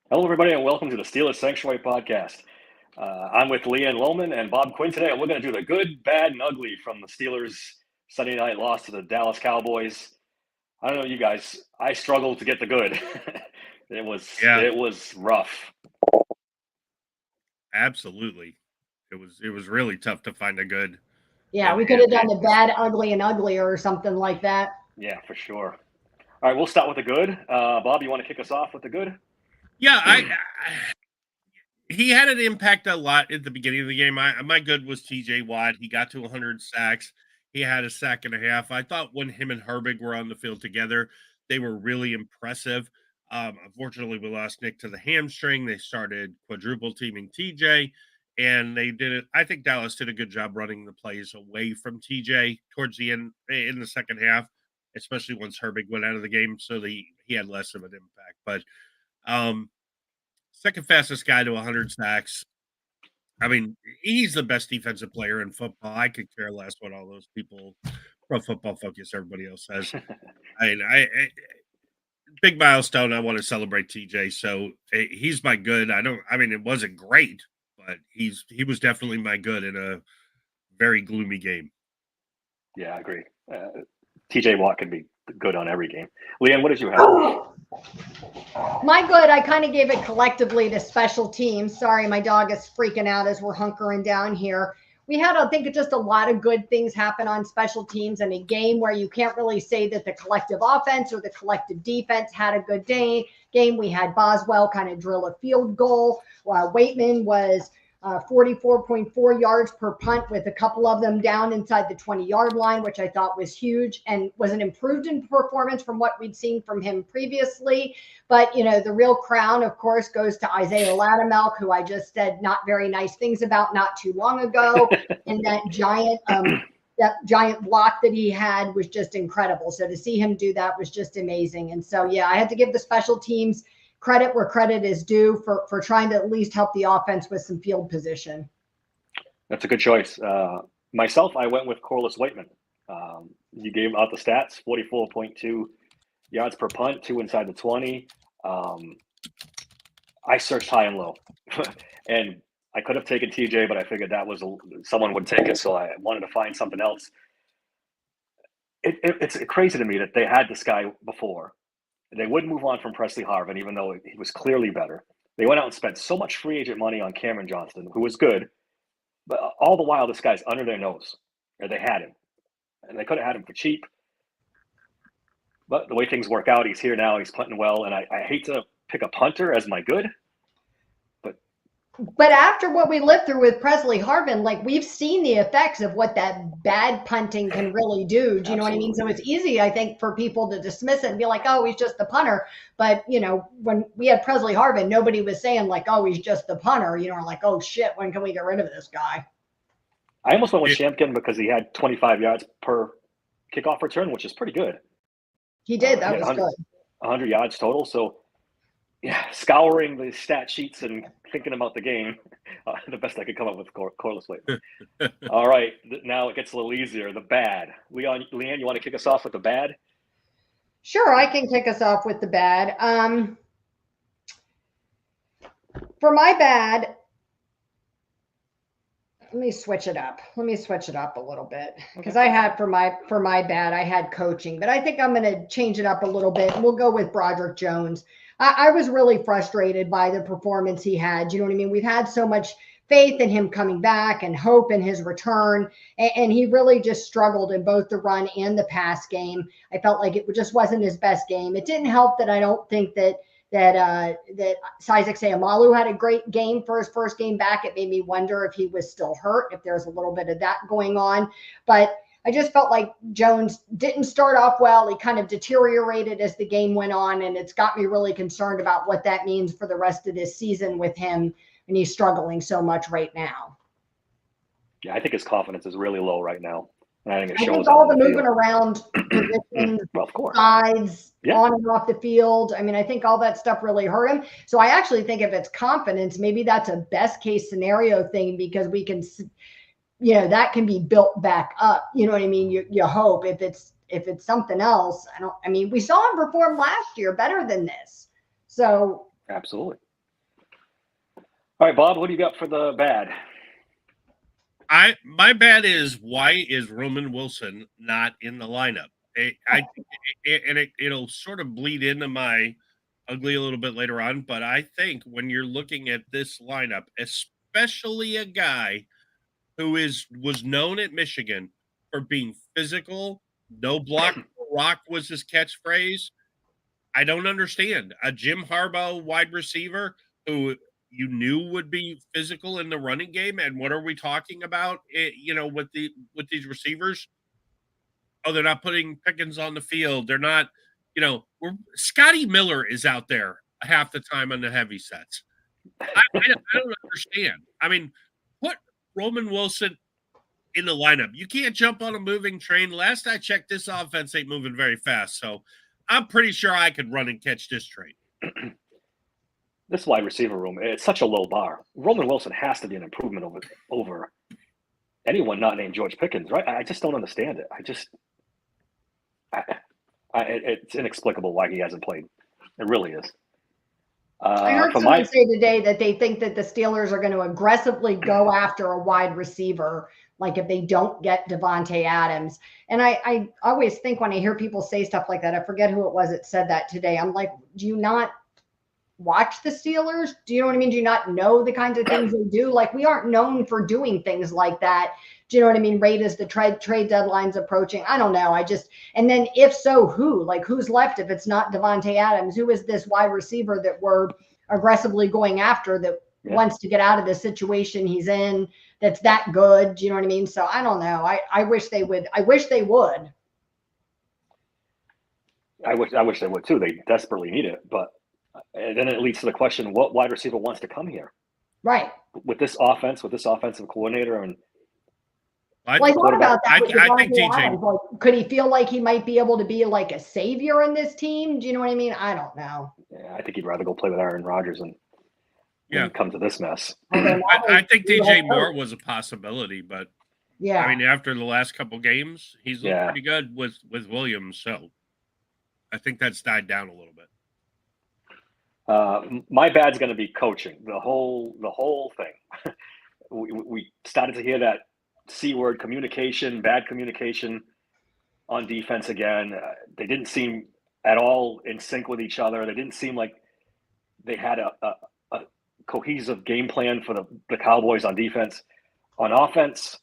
Hello, everybody, and welcome to the Steelers Sanctuary Podcast. I'm with Leann Lohman and Bob Quinn today, and we're going to do the good, bad, and ugly from the Steelers' Sunday night loss to the Dallas Cowboys. I don't know, you guys. I struggled to get the good. it was Yeah, it was rough. absolutely. It was really tough to find a good Yeah, and we could have done and the bad, ugly, and uglier or something like that. Yeah, for sure. All right, we'll start with the good. Bob, you want to kick us off with the good? yeah, he had an impact a lot at the beginning of the game. My good was TJ Watt. He got to 100 sacks. He had a sack and a half. I thought when him and Herbig were on the field together, they were really impressive. Unfortunately, we lost Nick to the hamstring. They started quadruple teaming TJ, and they did it. I think Dallas did a good job running the plays away from TJ towards the end in the second half, especially once Herbig went out of the game, so he had less of an impact. But um, second fastest guy to 100 sacks. I mean, he's the best defensive player in football. I could care less what all those people, Pro Football Focus, everybody else says. I mean, I big milestone. I want to celebrate TJ. So he's my good. I mean, it wasn't great, but he was definitely my good in a very gloomy game. Yeah, I agree. TJ Watt could be good on every game. Leann, what did you have? My good, I kind of gave it collectively to special teams. Sorry, my dog is freaking out as we're hunkering down here. We had, I think, just a lot of good things happen on special teams in a game where you can't really say that the collective offense or the collective defense had a good day. Game we had Boswell kind of drill a field goal. Waitman was 44.4 yards per punt with a couple of them down inside the 20-yard line, which I thought was huge and was an improved in performance from what we'd seen from him previously. But, the real crown, of course, goes to Isaiah Loudermilk, who I just said not very nice things about not too long ago. And that giant block that he had was just incredible. So to see him do that was just amazing. And so, yeah, I had to give the special teams credit where credit is due for trying to at least help the offense with some field position. That's a good choice. Myself, I went with Corliss Waitman. You gave out the stats: 44.2 yards per punt, 2 inside the 20. I searched high and low, and I could have taken TJ, but I figured that was someone would take it, so I wanted to find something else. It's crazy to me that they had this guy before. They wouldn't move on from Presley Harvin, even though he was clearly better. They went out and spent so much free agent money on Cameron Johnston, who was good, but all the while this guy's under their nose, or they had him, and they could have had him for cheap. But the way things work out, he's here now. He's punting well, and I hate to pick a punter as my good, but after what we lived through with Presley Harvin, like we've seen the effects of what that bad punting can really do. Do you know what I mean? So it's easy, I think, for people to dismiss it and be like, oh, he's just the punter. But, when we had Presley Harvin, nobody was saying like, oh, he's just the punter, or like, oh, shit, when can we get rid of this guy? I almost went with Shampkin because he had 25 yards per kickoff return, which is pretty good. He did. That was good. 100 yards total. So, yeah, scouring the stat sheets and thinking about the game, the best I could come up with Corliss Waitman. All right, now it gets a little easier. The bad. Leann, you want to kick us off with the bad? Sure, I can kick us off with the bad. For my bad, let me switch it up a little bit, because I had for my bad, I had coaching, but I think I'm going to change it up a little bit. We'll go with Broderick Jones. I was really frustrated by the performance he had. You know what I mean? We've had so much faith in him coming back and hope in his return, and he really just struggled in both the run and the pass game. I felt like it just wasn't his best game. It didn't help that I don't think that Isaac Seumalo had a great game for his first game back. It made me wonder if he was still hurt, if there's a little bit of that going on. But I just felt like Jones didn't start off well. He kind of deteriorated as the game went on, and it's got me really concerned about what that means for the rest of this season with him, and he's struggling so much right now. Yeah, I think his confidence is really low right now. And I think it shows. I think all the moving around positions, well, of course, sides, on and off the field. I mean, I think all that stuff really hurt him. So I actually think if it's confidence, maybe that's a best case scenario thing, because we can, that can be built back up. You know what I mean? You hope. If it's something else, we saw him perform last year better than this. So absolutely. All right, Bob, what do you got for the bad? My bad is, why is Roman Wilson not in the lineup? It'll sort of bleed into my ugly a little bit later on, but I think when you're looking at this lineup, especially a guy who was known at Michigan for being physical, no block rock was his catchphrase. I don't understand a Jim Harbaugh wide receiver who you knew would be physical in the running game. And what are we talking about? With these receivers, oh, they're not putting Pickens on the field. They're not, Scotty Miller is out there half the time on the heavy sets. I don't understand. I mean, put Roman Wilson in the lineup. You can't jump on a moving train. Last I checked, this offense ain't moving very fast. So I'm pretty sure I could run and catch this train. This wide receiver room, it's such a low bar. Roman Wilson has to be an improvement over anyone not named George Pickens, right? I just don't understand it. It's inexplicable why he hasn't played. It really is. I heard someone say today that they think that the Steelers are going to aggressively go after a wide receiver, like if they don't get Davante Adams. And I always think when I hear people say stuff like that, I forget who it was that said that today. I'm like, do you not watch the Steelers? Do you know what I mean? Do you not know the kinds of things they do? Like, we aren't known for doing things like that. Do you know what I mean? Right as the trade deadline's approaching. I don't know. And then if so, who? Like, who's left if it's not Davante Adams? Who is this wide receiver that we're aggressively going after that wants to get out of the situation he's in, that's that good? Do you know what I mean? So I don't know. I wish they would. I wish they would. I wish they would too. They desperately need it. But and then it leads to the question, what wide receiver wants to come here? Right. With this offense, with this offensive coordinator, and I thought about that. I think DJ, like, could he feel like he might be able to be like a savior in this team? Do you know what I mean? I don't know. Yeah, I think he'd rather go play with Aaron Rodgers and come to this mess. I think DJ Moore was a possibility, but yeah, I mean, after the last couple games, he's looked pretty good with Williams. So I think that's died down a little bit. My bad's going to be coaching. The whole thing. we started to hear that C word, bad communication on defense again. They didn't seem at all in sync with each other. They didn't seem like they had a cohesive game plan for the Cowboys on defense. On offense,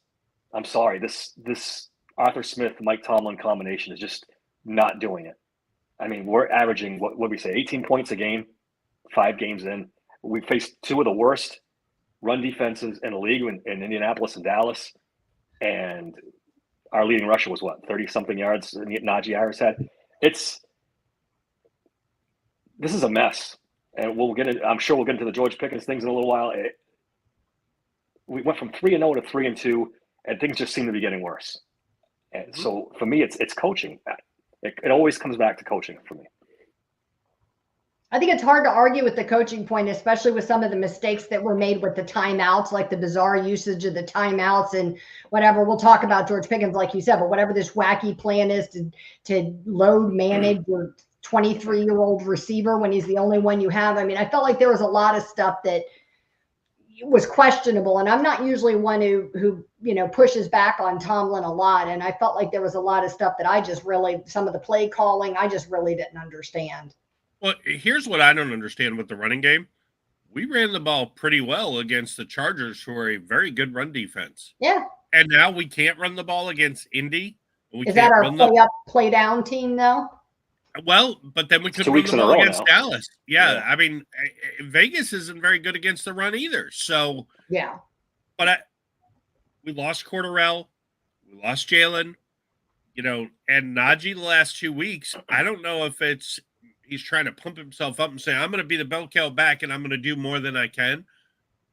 I'm sorry, this Arthur Smith, Mike Tomlin combination is just not doing it. I mean, we're averaging, what we say, 18 points a game, 5 games in. We faced 2 of the worst run defenses in the league in Indianapolis and Dallas. And our leading rusher was 30-something yards Najee Harris had. This is a mess. And I'm sure we'll get into the George Pickens things in a little while. We went from 3-0 to 3-2, and things just seem to be getting worse. And so for me, it's coaching. It always comes back to coaching for me. I think it's hard to argue with the coaching point, especially with some of the mistakes that were made with the timeouts, like the bizarre usage of the timeouts and whatever. We'll talk about George Pickens, like you said, but whatever this wacky plan is to load manage your 23-year-old receiver when he's the only one you have. I mean, I felt like there was a lot of stuff that was questionable, and I'm not usually one who pushes back on Tomlin a lot. And I felt like there was a lot of stuff that some of the play calling, I just really didn't understand. Well, here's what I don't understand with the running game. We ran the ball pretty well against the Chargers, who are a very good run defense. Yeah. And now we can't run the ball against Indy. Is that our play-up, play-down team, though? Well, but then we could run the ball against Dallas. Yeah, I mean, Vegas isn't very good against the run either. So, yeah. But we lost Cordarrelle. We lost Jalen. And Najee the last 2 weeks, I don't know if he's trying to pump himself up and say, I'm going to be the bell cow back and I'm going to do more than I can.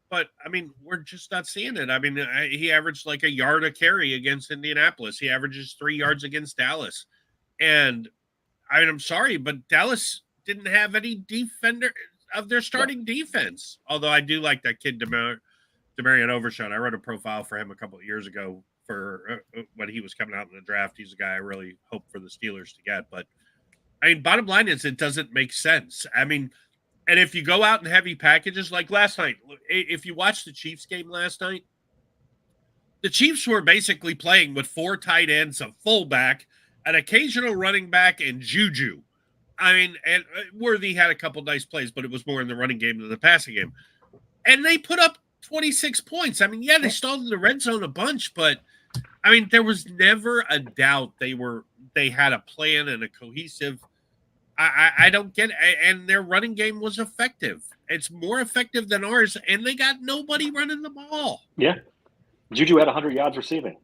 But, I mean, we're just not seeing it. I mean, he averaged like a yard a carry against Indianapolis. He averages 3 yards against Dallas. And, I mean, I'm sorry, but Dallas didn't have any defender of their starting defense. Although I do like that kid, Demarion Overshown. I wrote a profile for him a couple of years ago for when he was coming out in the draft. He's a guy I really hope for the Steelers to get. But, I mean, bottom line is it doesn't make sense. I mean, And if you go out in heavy packages like last night, if you watched the Chiefs game last night, the Chiefs were basically playing with 4 tight ends, a fullback, an occasional running back, and Juju. I mean, and Worthy had a couple nice plays, but it was more in the running game than the passing game. And they put up 26 points. I mean, yeah, they stalled in the red zone a bunch, but I mean, there was never a doubt they had a plan and a cohesive. I don't get it. And their running game was effective. It's more effective than ours, and they got nobody running the ball. Yeah. Juju had 100 yards receiving.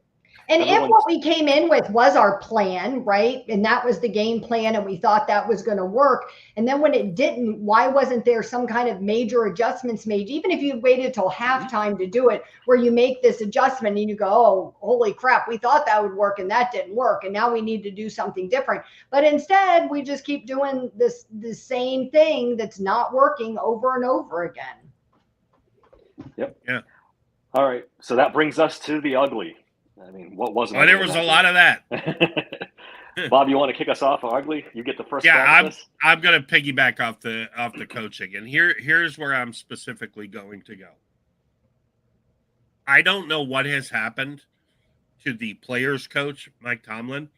And if what we came in with was our plan, right? And that was the game plan, and we thought that was going to work. And then when it didn't, why wasn't there some kind of major adjustments made? Even if you waited till halftime to do it, where you make this adjustment and you go, oh, holy crap, we thought that would work and that didn't work. And now we need to do something different. But instead, we just keep doing the same thing that's not working over and over again. Yep. Yeah. All right. So that brings us to the ugly. I mean, what wasn't? There was a lot of that. Bob, you want to kick us off? Ugly? You get the first. Yeah, I'm going to piggyback off the coaching, and here's where I'm specifically going to go. I don't know what has happened to the players' coach, Mike Tomlin,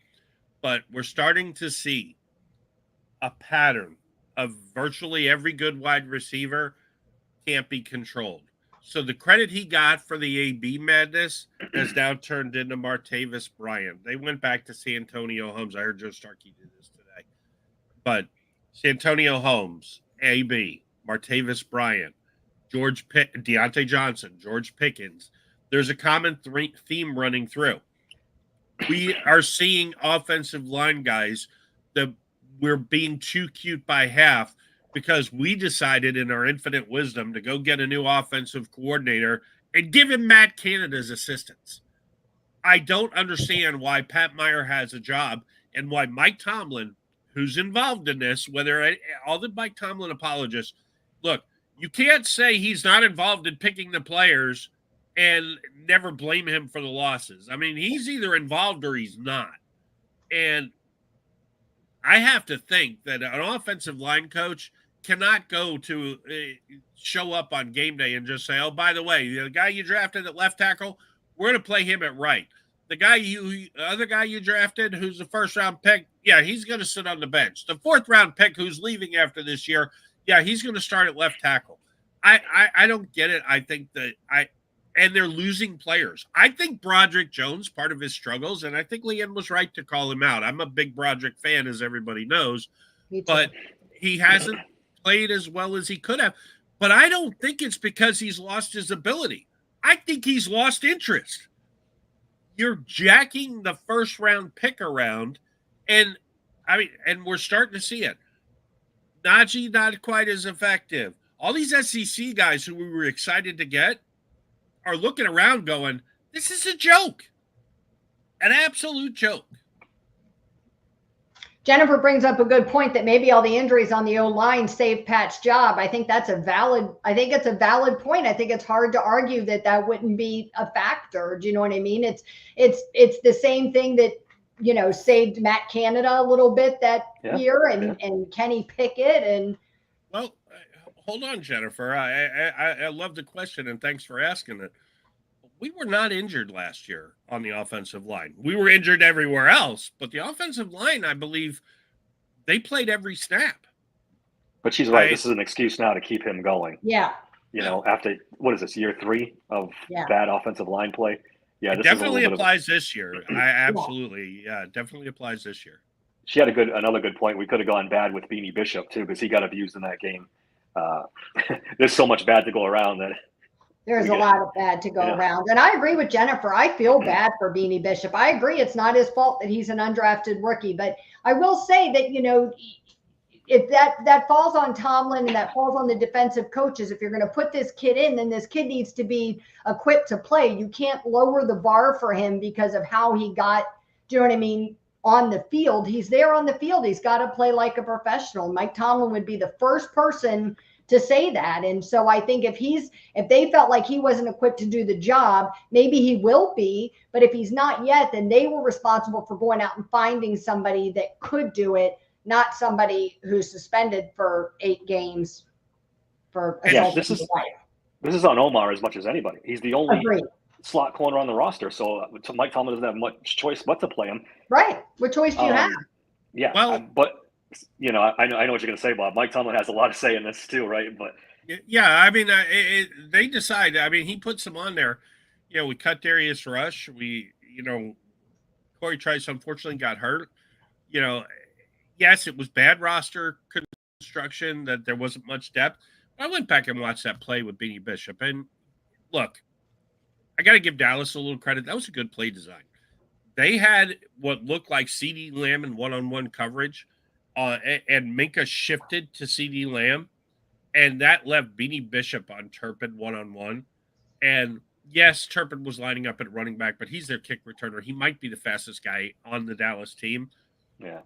but we're starting to see a pattern of virtually every good wide receiver can't be controlled. So the credit he got for the AB madness has now turned into Martavis Bryant. They went back to Santonio Holmes. I heard Joe Starkey did this today. But Santonio Holmes, AB, Martavis Bryant, Deontay Johnson, George Pickens. There's a common theme running through. We are seeing offensive line guys that we're being too cute by half, because we decided in our infinite wisdom to go get a new offensive coordinator and give him Matt Canada's assistance. I don't understand why Pat Meyer has a job and why Mike Tomlin, who's involved in this, whether all the Mike Tomlin apologists, look, you can't say he's not involved in picking the players and never blame him for the losses. I mean, he's either involved or he's not. And I have to think that an offensive line coach cannot go to show up on game day and just say, oh, by the way, the guy you drafted at left tackle, we're going to play him at right. The other guy you drafted, who's the first round pick, yeah, he's going to sit on the bench. The fourth round pick who's leaving after this year, yeah, he's going to start at left tackle. I don't get it. I think that and they're losing players. I think Broderick Jones, part of his struggles, and I think Leann was right to call him out. I'm a big Broderick fan, as everybody knows, but he hasn't played as well as he could have. But I don't think it's because he's lost his ability. I think he's lost interest. You're jacking the first round pick around, and we're starting to see it. Najee not quite as effective. All these SEC guys who we were excited to get are looking around going, this is a joke. An absolute joke. Jennifer brings up a good point that maybe all the injuries on the O-line saved Pat's job. I think it's a valid point. I think it's hard to argue that wouldn't be a factor. Do you know what I mean? It's the same thing that, saved Matt Canada a little bit that year and Kenny Pickett. And well, hold on, Jennifer. I love the question, and thanks for asking it. We were not injured last year on the offensive line. We were injured everywhere else, but the offensive line, I believe, they played every snap. But she's right. This is an excuse now to keep him going. Yeah. After, what is this, year 3 of bad offensive line play? Yeah, it definitely applies this year. Absolutely. Yeah, it definitely applies this year. She had another good point. We could have gone bad with Beanie Bishop, too, because he got abused in that game. There's so much bad to go around that. There's a lot of bad to go around. And I agree with Jennifer. I feel bad for Beanie Bishop. I agree it's not his fault that he's an undrafted rookie. But I will say that, if that falls on Tomlin and that falls on the defensive coaches, if you're going to put this kid in, then this kid needs to be equipped to play. You can't lower the bar for him because of how he got, do you know what I mean, on the field. He's there on the field. He's got to play like a professional. Mike Tomlin would be the first person to say that. And so I think if they felt like he wasn't equipped to do the job, maybe he will be, but if he's not yet, then they were responsible for going out and finding somebody that could do it, not somebody who's suspended for 8 games. for And assaulting this is his wife. this is on Omar as much as anybody. He's the only Agreed. slot corner on the roster, so Mike Tomlin doesn't have much choice but to play him. Right. What choice do you have? Yeah, Well- but I know what you're going to say, Bob. Mike Tomlin has a lot to say in this too, right? But yeah, I mean, they decide. I mean, he puts them on there. You know, we cut Darius Rush. Corey Trice unfortunately got hurt. You know, yes, it was bad roster construction, that there wasn't much depth. But I went back and watched that play with Beanie Bishop. And look, I got to give Dallas a little credit. That was a good play design. They had what looked like CeeDee Lamb in one-on-one coverage, and Minka shifted to CeeDee Lamb, and that left Beanie Bishop on Turpin one-on-one. And yes, Turpin was lining up at running back, but he's their kick returner. He might be the fastest guy on the Dallas team. yeah,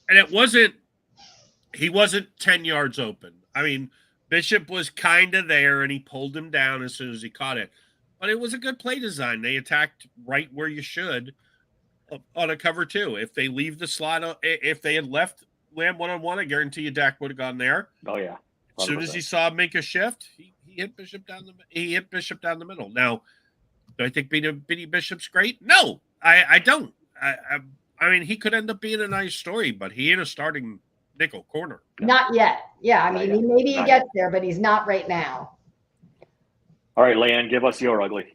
And he wasn't 10 yards open. I mean, Bishop was kind of there, and he pulled him down as soon as he caught it. But it was a good play design. They attacked right where you should on a cover two. If they leave the slot, if they had left Lamb one-on-one, I guarantee you Dak would have gone there. oh yeah. 100%. As soon as he saw him make a shift, he hit Bishop down the middle. Now, do I think Beanie Bishop's great? No, I don't. I mean, he could end up being a nice story, but he ain't a starting nickel corner. Not yet. Yeah, I mean, maybe he gets there, but he's not right now. All right, Leann, give us your ugly.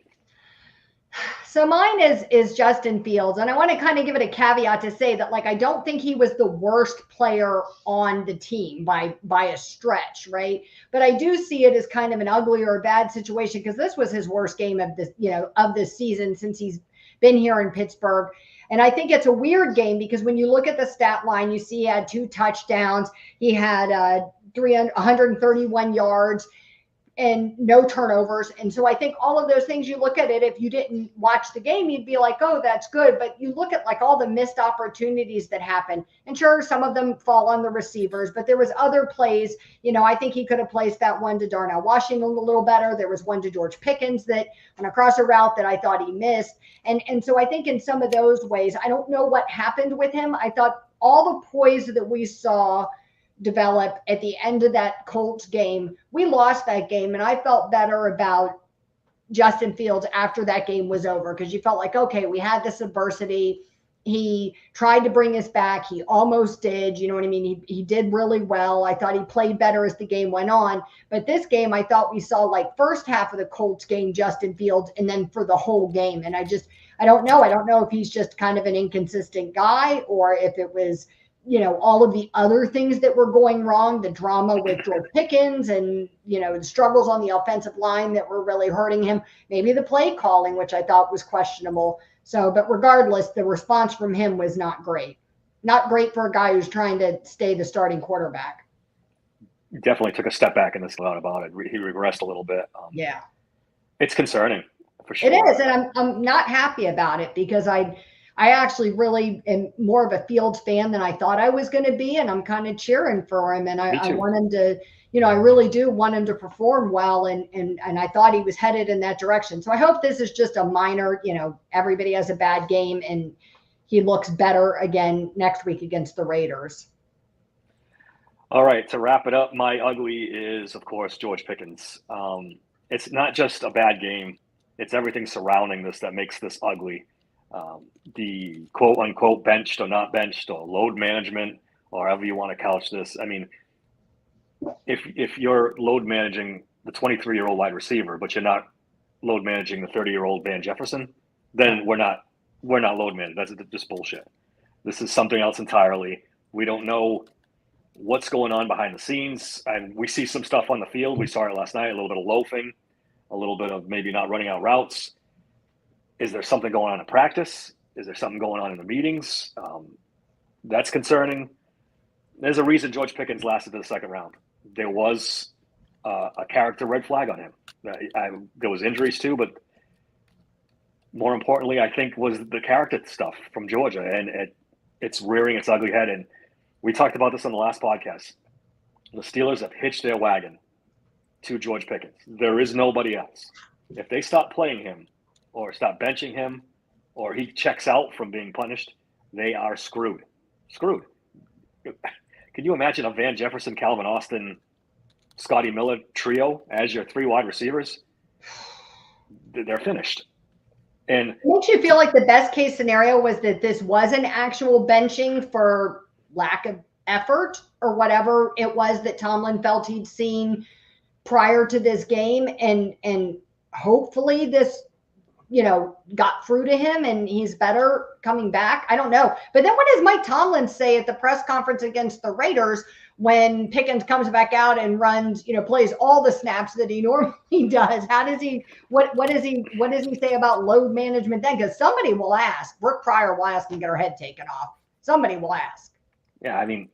So mine is Justin Fields, and I want to kind of give it a caveat to say that, like, I don't think he was the worst player on the team by a stretch, right? But I do see it as kind of an ugly or a bad situation, because this was his worst game of this season since he's been here in Pittsburgh. And I think it's a weird game because when you look at the stat line, you see he had 2 touchdowns, he had 131 yards, and no turnovers. And so I think all of those things, you look at it, if you didn't watch the game, you'd be like, oh, that's good. But you look at like all the missed opportunities that happen. And sure, some of them fall on the receivers, but there was other plays. I think he could have placed that one to Darnell Washington a little better. There was one to George Pickens that on a crosser route that I thought he missed. And so I think in some of those ways, I don't know what happened with him. I thought all the poise that we saw develop at the end of that Colts game, we lost that game, and I felt better about Justin Fields after that game was over, because you felt like, okay, we had this adversity. He tried to bring us back. He almost did. You know what I mean? He did really well. I thought he played better as the game went on. But this game, I thought we saw like first half of the Colts game, Justin Fields, and then for the whole game. And I don't know. I don't know if he's just kind of an inconsistent guy, or if it was all of the other things that were going wrong, the drama with George Pickens and, the struggles on the offensive line that were really hurting him, maybe the play calling, which I thought was questionable. So, but regardless, the response from him was not great. Not great for a guy who's trying to stay the starting quarterback. Definitely took a step back in this thought about it. He regressed a little bit. Yeah. It's concerning for sure. It is. And I'm not happy about it, because I actually really am more of a Fields fan than I thought I was going to be. And I'm kind of cheering for him. And I want him to, I really do want him to perform well. And I thought he was headed in that direction. So I hope this is just a minor, everybody has a bad game and he looks better again next week against the Raiders. All right. To wrap it up, my ugly is, of course, George Pickens. It's not just a bad game. It's everything surrounding this that makes this ugly. The quote unquote benched or not benched, or load management, or however you want to couch this. I mean, if you're load managing the 23-year-old wide receiver, but you're not load managing the 30-year-old Van Jefferson, then we're not load managing. That's just bullshit. This is something else entirely. We don't know what's going on behind the scenes, and we see some stuff on the field. We saw it last night, a little bit of loafing, a little bit of maybe not running out routes. Is there something going on in practice? Is there something going on in the meetings? That's concerning. There's a reason George Pickens lasted to the second round. There was a character red flag on him. There was injuries too, but more importantly, I think, was the character stuff from Georgia, and it's rearing its ugly head. And we talked about this on the last podcast. The Steelers have hitched their wagon to George Pickens. There is nobody else. If they stop playing him, or stop benching him, or he checks out from being punished, they are screwed. Screwed. Can you imagine a Van Jefferson, Calvin Austin Scotty Miller trio as your 3 wide receivers, they're finished. And it makes you feel like the best case scenario was that this was an actual benching for lack of effort or whatever it was that Tomlin felt he'd seen prior to this game, and hopefully this got through to him and he's better coming back. I don't know. But then what does Mike Tomlin say at the press conference against the Raiders when Pickens comes back out and runs, plays all the snaps that he normally does? How does he, what does he say about load management then? Because somebody will ask. Brooke Pryor will ask and get her head taken off. Somebody will ask. Yeah, I mean,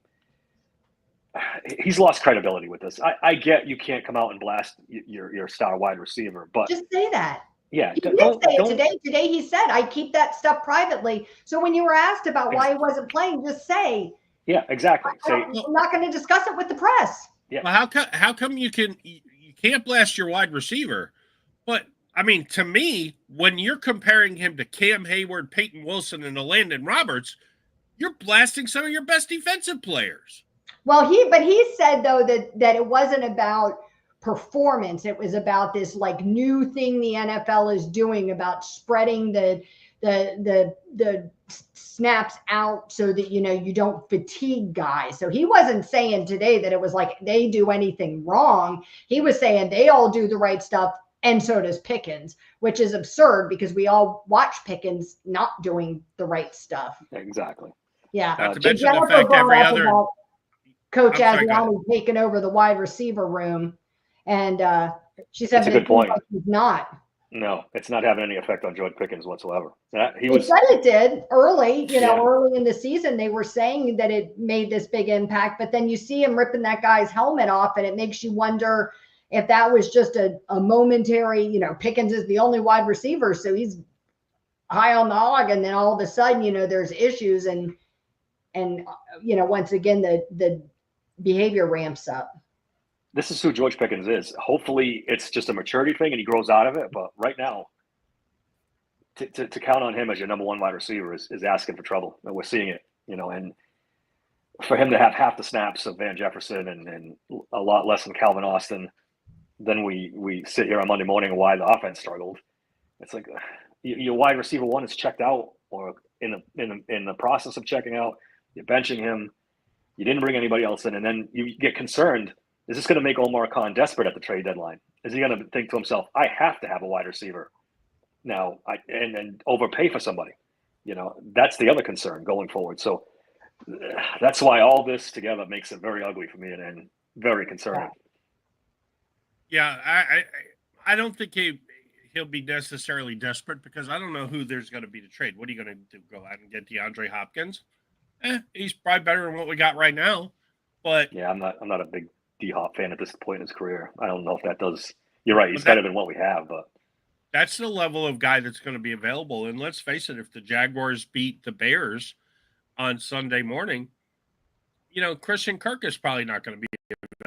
he's lost credibility with this. I get you can't come out and blast your star wide receiver, but just say that. Yeah, he did say it today. Today he said, I keep that stuff privately. So when you were asked about why he wasn't playing, just say, yeah, exactly. I'm not going to discuss it with the press. Yeah. Well, how come you can't blast your wide receiver? But I mean, to me, when you're comparing him to Cam Hayward, Peyton Wilson, and Landon Roberts, you're blasting some of your best defensive players. Well, he said though that it wasn't about performance. It was about this like new thing the NFL is doing about spreading the snaps out so that you don't fatigue guys. So he wasn't saying today that it was like they do anything wrong. He was saying they all do the right stuff, and so does Pickens, which is absurd because we all watch Pickens not doing the right stuff. Exactly. Yeah. Not to mention the fact every other Coach Adriani taking over the wide receiver room. And she said that's a good point. He's not. No, it's not having any effect on George Pickens whatsoever. They said it did early, early in the season. They were saying that it made this big impact, but then you see him ripping that guy's helmet off, and it makes you wonder if that was just a momentary, Pickens is the only wide receiver, so he's high on the hog, and then all of a sudden, there's issues, and once again, the behavior ramps up. This is who George Pickens is. Hopefully it's just a maturity thing and he grows out of it. But right now, to count on him as your number 1 wide receiver is asking for trouble. And we're seeing it, and for him to have half the snaps of Van Jefferson and a lot less than Calvin Austin, then we sit here on Monday morning and why the offense struggled. It's like your wide receiver 1 is checked out or in the process of checking out. You're benching him. You didn't bring anybody else in. And then you get concerned. Is this going to make Omar Khan desperate at the trade deadline? Is he going to think to himself, I have to have a wide receiver now and then overpay for somebody? That's the other concern going forward. So that's why all this together makes it very ugly for me and very concerning. Yeah, I don't think he'll be necessarily desperate because I don't know who there's going to be to trade. What are you going to do? Go out and get DeAndre Hopkins? He's probably better than what we got right now. But yeah, I'm not a big D-Hop fan at this point in his career. I don't know if that does. You're right. He's better than what we have, but that's the level of guy that's going to be available. And let's face it, if the Jaguars beat the Bears on Sunday morning, Christian Kirk is probably not going to be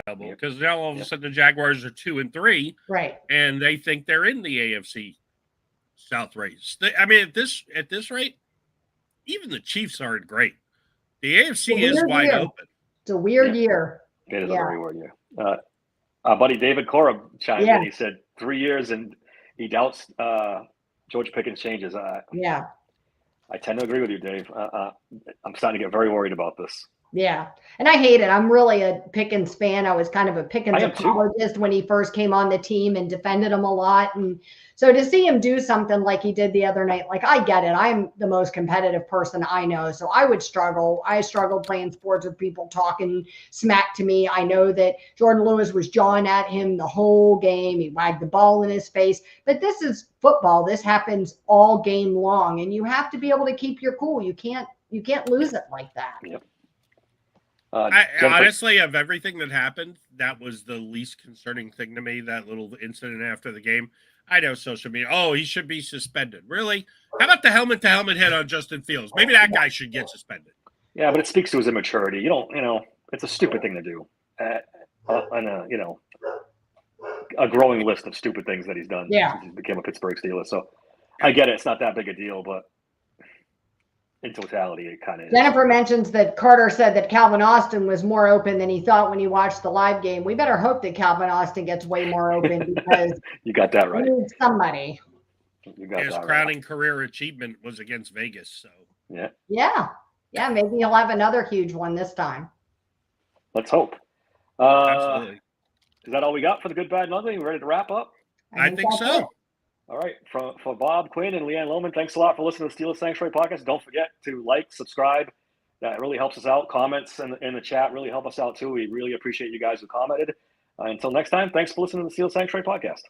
available because now all of a sudden the Jaguars are 2-3, right? And they think they're in the AFC South race. I mean, at this rate, even the Chiefs aren't great. The AFC is wide open. It's a weird year. It is a very weird year. Our buddy David Korab chimed in. He said 3 years and he doubts George Pickens changes. I tend to agree with you, Dave. I'm starting to get very worried about this. Yeah. And I hate it. I'm really a Pickens fan. I was kind of a Pickens apologist when he first came on the team and defended him a lot. And so to see him do something like he did the other night, like I get it. I'm the most competitive person I know. So I would struggle. I struggled playing sports with people talking smack to me. I know that Jordan Lewis was jawing at him the whole game. He wagged the ball in his face. But this is football. This happens all game long. And you have to be able to keep your cool. You can't lose it like that. Yep. Honestly, of everything that happened, that was the least concerning thing to me, that little incident after the game. I know social media, he should be suspended. Really? How about the helmet-to-helmet hit on Justin Fields? Maybe that guy should get suspended. Yeah, but it speaks to his immaturity. It's a stupid thing to do. On a growing list of stupid things that he's done since he became a Pittsburgh Steeler. So I get it. It's not that big a deal, but in totality, it kind of is. Jennifer mentions that Carter said that Calvin Austin was more open than he thought when he watched the live game. We better hope that Calvin Austin gets way more open because You got that right. we need somebody. You got His that crowning right. career achievement was against Vegas. So Yeah. Maybe he'll have another huge one this time. Let's hope. absolutely, Is that all we got for the good, bad, and ugly? We ready to wrap up? I think that's so. it. All right. For Bob Quinn and Leann Lohman, thanks a lot for listening to the Steelers Sanctuary Podcast. Don't forget to like, subscribe. That really helps us out. Comments in the chat really help us out too. We really appreciate you guys who commented. Until next time, thanks for listening to the Steelers Sanctuary Podcast.